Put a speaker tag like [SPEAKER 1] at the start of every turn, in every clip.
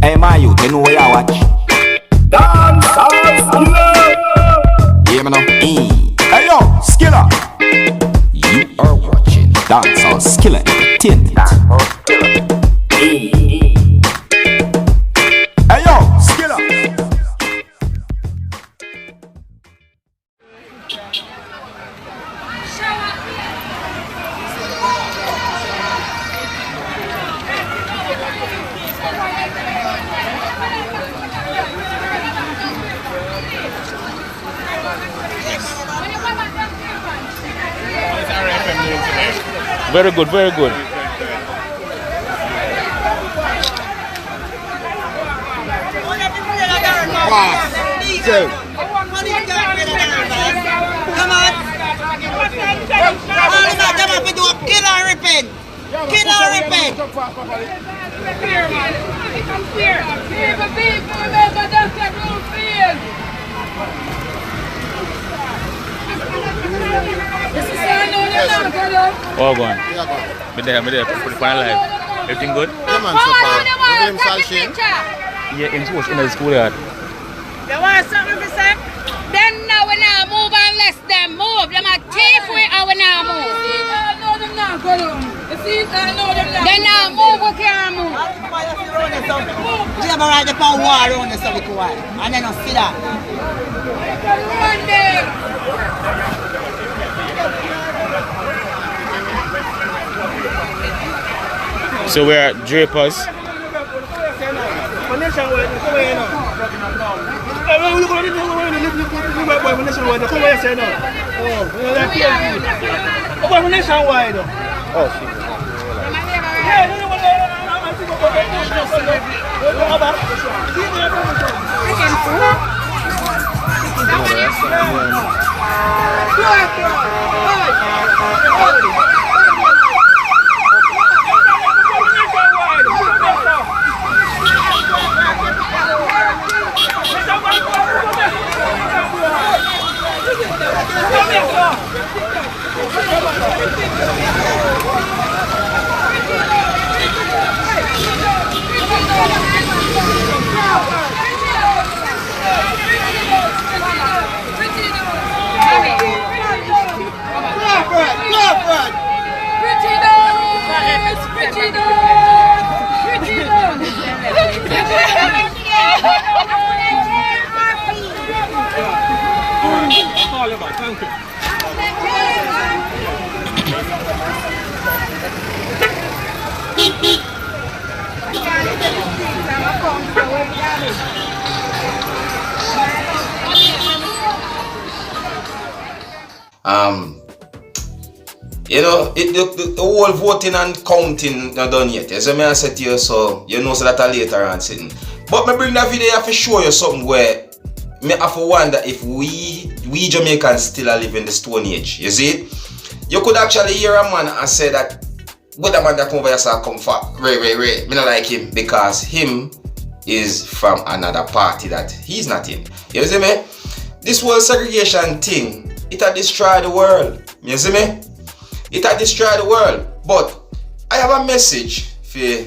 [SPEAKER 1] Hey my youth, you know where you watch? Dancehall Skilla. Yeah, man. Hey yo, Skilla. You are watching Dancehall Skilla Entertainment. Hey yo, Skilla.
[SPEAKER 2] Very good, very good.
[SPEAKER 3] Come on. All of them have to do a kill and repent. Kill and repent.
[SPEAKER 4] Here, man. Come here. People, remember that's the rule field.
[SPEAKER 2] Oh, go on. Me there, for the final life. Everything good?
[SPEAKER 5] Yeah, man, so far. Look at him,
[SPEAKER 2] Yeah, in the schoolyard.
[SPEAKER 4] You want something to say? Them now we now move unless them move. Them are thief we and we now move. They now move, we can't move.
[SPEAKER 3] You ever ride the power war around the little while and then you see that?
[SPEAKER 4] Run them.
[SPEAKER 2] So we're at Drapers.
[SPEAKER 1] You know, the whole voting and counting not done yet. So I said to you, so you know so that later on sitting. But me bring that video to show you something where me have to wonder if we Jamaicans still live in the Stone Age. You see? You could actually hear a man and say that what a man that come over here say come for Ray. Me not like him because him is from another party that he's not in. You see me? This whole segregation thing, it had destroyed the world. You see me? It had destroyed the world. But I have a message for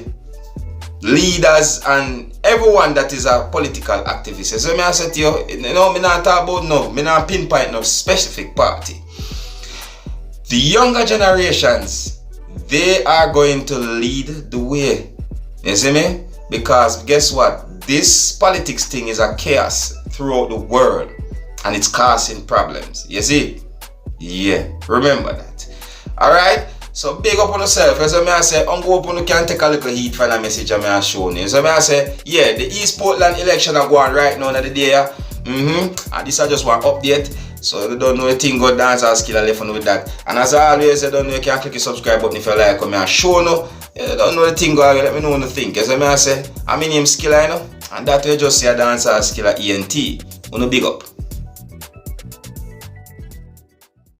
[SPEAKER 1] leaders and everyone that is a political activist. So I say to you, you know, me not talk about me not pinpoint no specific party. The younger generations, they are going to lead the way. You see me? Because guess what? This politics thing is a chaos throughout the world and it's causing problems. You see? Yeah, remember that. Alright? So big up on yourself. So I say, go up on you can take a little heat from the message I show you. So I say, yeah, the East Portland election are going right now in the day. And this is just one update. So if you don't know a thing, go Dancehall Skilla left on with that. And as always, you don't know, you can click the subscribe button if you like. Come here, show no. You don't know the thing, go let me know what you think. So I say, I'm in name Skilla, you know. And that way just say Dancehall Skilla ENT. Big up.